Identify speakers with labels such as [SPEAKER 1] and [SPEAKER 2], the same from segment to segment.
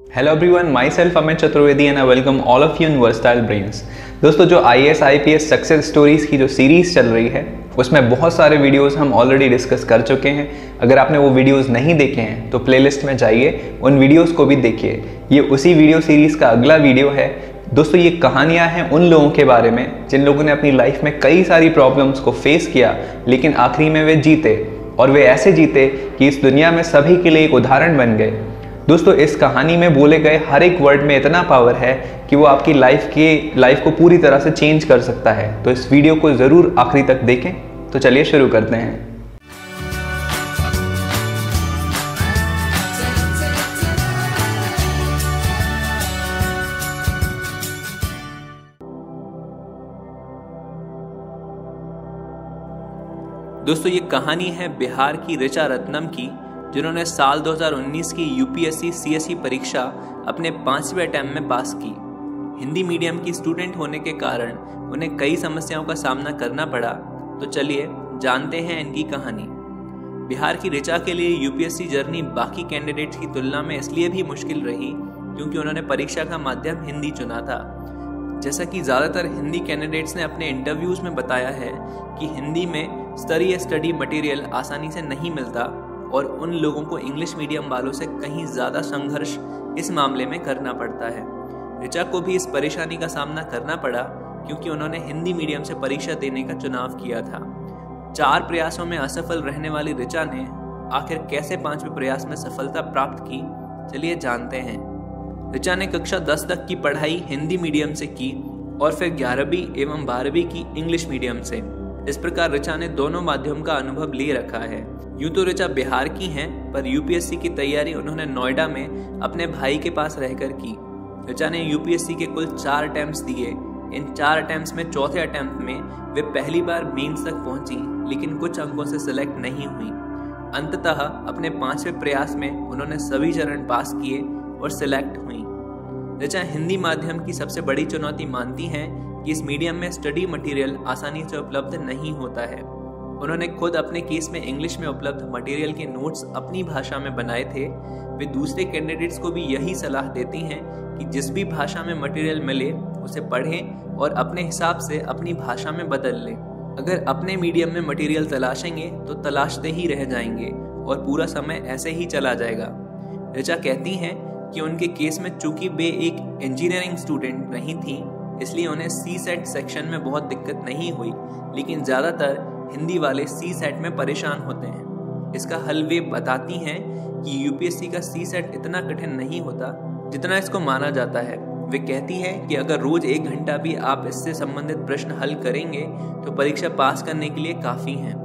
[SPEAKER 1] Hello everyone, my self Amit Chaturvedi and I welcome all of you in versatile brains. दोस्तों, जो IAS IPS success stories की जो series चल रही है उसमें बहुत सारे वीडियोस हम ऑलरेडी डिस्कस कर चुके हैं। अगर आपने वो वीडियोस नहीं देखे हैं तो प्लेलिस्ट में जाइए, उन वीडियोस को भी देखिए। ये उसी वीडियो सीरीज़ का अगला वीडियो है। दोस्तों, ये कहानियाँ हैं उन लोगों के बारे में जिन लोगों ने अपनी लाइफ में कई सारी प्रॉब्लम्स को फेस किया, लेकिन आखिरी में वे जीते, और वे ऐसे जीते कि इस दुनिया में सभी के लिए एक उदाहरण बन गए। दोस्तों, इस कहानी में बोले गए हर एक वर्ड में इतना पावर है कि वो आपकी लाइफ को पूरी तरह से चेंज कर सकता है। तो इस वीडियो को ज़रूर आखिरी तक देखें। तो चलिए शुरू करते हैं। दोस्तों, ये कहानी है बिहार की ऋचा रत्नम की, जिन्होंने साल 2019 की UPSC CSE परीक्षा अपने 5वें अटेम्प्ट में पास की। हिंदी मीडियम की स्टूडेंट होने के कारण उन्हें कई समस्याओं का सामना करना पड़ा। तो चलिए जानते हैं इनकी कहानी। बिहार की ऋचा के लिए UPSC जर्नी बाकी कैंडिडेट्स की तुलना में इसलिए भी मुश्किल रही क्योंकि उन्होंने परीक्षा का माध्यम हिंदी चुना था। जैसा कि ज़्यादातर हिंदी कैंडिडेट्स ने अपने इंटरव्यूज़ में बताया है कि हिंदी में स्तरीय स्टडी मटेरियल आसानी से नहीं मिलता और उन लोगों को इंग्लिश मीडियम वालों से कहीं ज़्यादा संघर्ष इस मामले में करना पड़ता है। ऋचा को भी इस परेशानी का सामना करना पड़ा क्योंकि उन्होंने हिंदी मीडियम से परीक्षा देने का चुनाव किया था। 4 प्रयासों में असफल रहने वाली ऋचा ने आखिर कैसे 5वें प्रयास में सफलता प्राप्त की, चलिए जानते हैं। ऋचा ने कक्षा 10 तक की पढ़ाई हिंदी मीडियम से की और फिर 11वीं एवं 12वीं की इंग्लिश मीडियम से। इस प्रकार ऋचा ने दोनों माध्यम का अनुभव ले रखा है। यूं तो ऋचा बिहार की हैं, पर UPSC की तैयारी उन्होंने नोएडा में अपने भाई के पास रहकर की। ऋचा ने UPSC के कुल 4 अटेम्प्ट्स दिए। इन 4 अटेम्प्ट्स में चौथे अटेम्प्ट में वे पहली बार मेंस तक पहुंची, लेकिन कुछ अंकों से सिलेक्ट नहीं हुई। अंततः अपने 5वें प्रयास में उन्होंने सभी चरण पास किए और सिलेक्ट हुई। ऋचा हिंदी माध्यम की सबसे बड़ी चुनौती मानती हैं कि इस मीडियम में स्टडी मटेरियल आसानी से उपलब्ध नहीं होता है। उन्होंने खुद अपने केस में इंग्लिश में उपलब्ध मटेरियल के नोट्स अपनी भाषा में बनाए थे। वे दूसरे कैंडिडेट्स को भी यही सलाह देती हैं कि जिस भी भाषा में मटेरियल मिले उसे पढ़ें और अपने हिसाब से अपनी भाषा में बदल लें। अगर अपने मीडियम में मटेरियल तलाशेंगे तो तलाशते ही रह जाएंगे और पूरा समय ऐसे ही चला जाएगा। ऋचा कहती हैं कि उनके केस में चूंकि वे एक इंजीनियरिंग स्टूडेंट नहीं थी, इसलिए उन्हें CSET सेक्शन में बहुत दिक्कत नहीं हुई, लेकिन ज़्यादातर हिंदी वाले CSET में परेशान होते हैं। इसका हल वे बताती हैं कि UPSC का CSET इतना कठिन नहीं होता जितना इसको माना जाता है। वे कहती हैं कि अगर रोज 1 घंटा भी आप इससे संबंधित प्रश्न हल करेंगे तो परीक्षा पास करने के लिए काफ़ी हैं।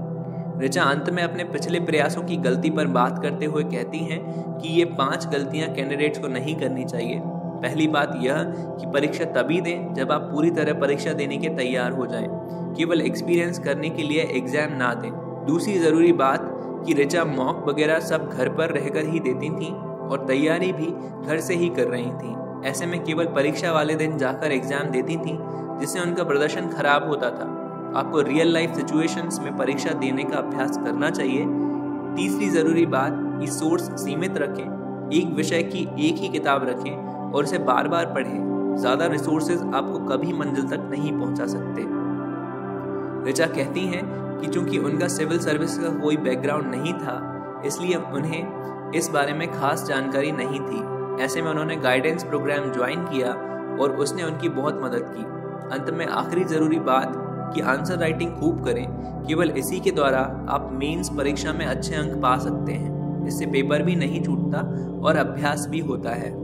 [SPEAKER 1] ऋचा अंत में अपने पिछले प्रयासों की गलती पर बात करते हुए कहती हैं कि ये 5 गलतियां कैंडिडेट्स को नहीं करनी चाहिए। पहली बात यह कि परीक्षा तभी दें जब आप पूरी तरह परीक्षा देने के तैयार हो जाएं। केवल एक्सपीरियंस करने के लिए एग्जाम ना दें। दूसरी ज़रूरी बात कि ऋचा मॉक वगैरह सब घर पर रहकर ही देती थीं और तैयारी भी घर से ही कर रही थीं। ऐसे में केवल परीक्षा वाले दिन जाकर एग्जाम देती थीं, जिससे उनका प्रदर्शन खराब होता था। आपको रियल लाइफ सिचुएशंस में परीक्षा देने का अभ्यास करना चाहिए। तीसरी ज़रूरी बात कि सोर्स सीमित रखें। एक विषय की एक ही किताब रखें और उसे बार बार पढ़ें। ज़्यादा रिसोर्सेज आपको कभी मंजिल तक नहीं पहुंचा सकते। ऋचा कहती हैं कि चूंकि उनका सिविल सर्विस का कोई बैकग्राउंड नहीं था, इसलिए उन्हें इस बारे में खास जानकारी नहीं थी। ऐसे में उन्होंने गाइडेंस प्रोग्राम ज्वाइन किया और उसने उनकी बहुत मदद की। अंत में आखिरी ज़रूरी बात कि आंसर राइटिंग खूब करें। केवल इसी के द्वारा आप मेंस परीक्षा में अच्छे अंक पा सकते हैं। इससे पेपर भी नहीं छूटता और अभ्यास भी होता है।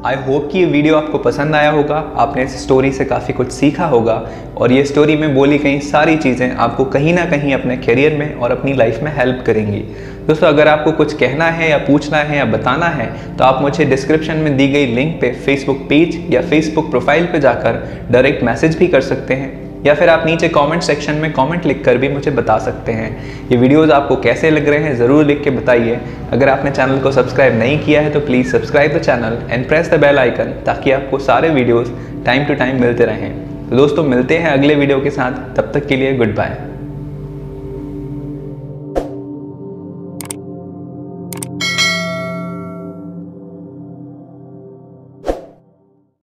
[SPEAKER 1] आई होप कि ये वीडियो आपको पसंद आया होगा। आपने इस स्टोरी से काफ़ी कुछ सीखा होगा और ये स्टोरी में बोली गई सारी चीज़ें आपको कहीं ना कहीं अपने करियर में और अपनी लाइफ में हेल्प करेंगी। दोस्तों, अगर आपको कुछ कहना है या पूछना है या बताना है तो आप मुझे डिस्क्रिप्शन में दी गई लिंक पे फेसबुक पेज या फेसबुक प्रोफाइल पे जाकर डायरेक्ट मैसेज भी कर सकते हैं।
[SPEAKER 2] या फिर आप नीचे कमेंट सेक्शन में कमेंट लिखकर भी मुझे बता सकते हैं। ये वीडियोस आपको कैसे लग रहे हैं ज़रूर लिख के बताइए। अगर आपने चैनल को सब्सक्राइब नहीं किया है तो please subscribe the channel and press the bell icon, ताकि आपको सारे वीडियोस टाइम टू टाइम मिलते रहें। तो दोस्तों मिलते हैं अगले वीडियो के साथ, तब तक के लिए गुड बाय।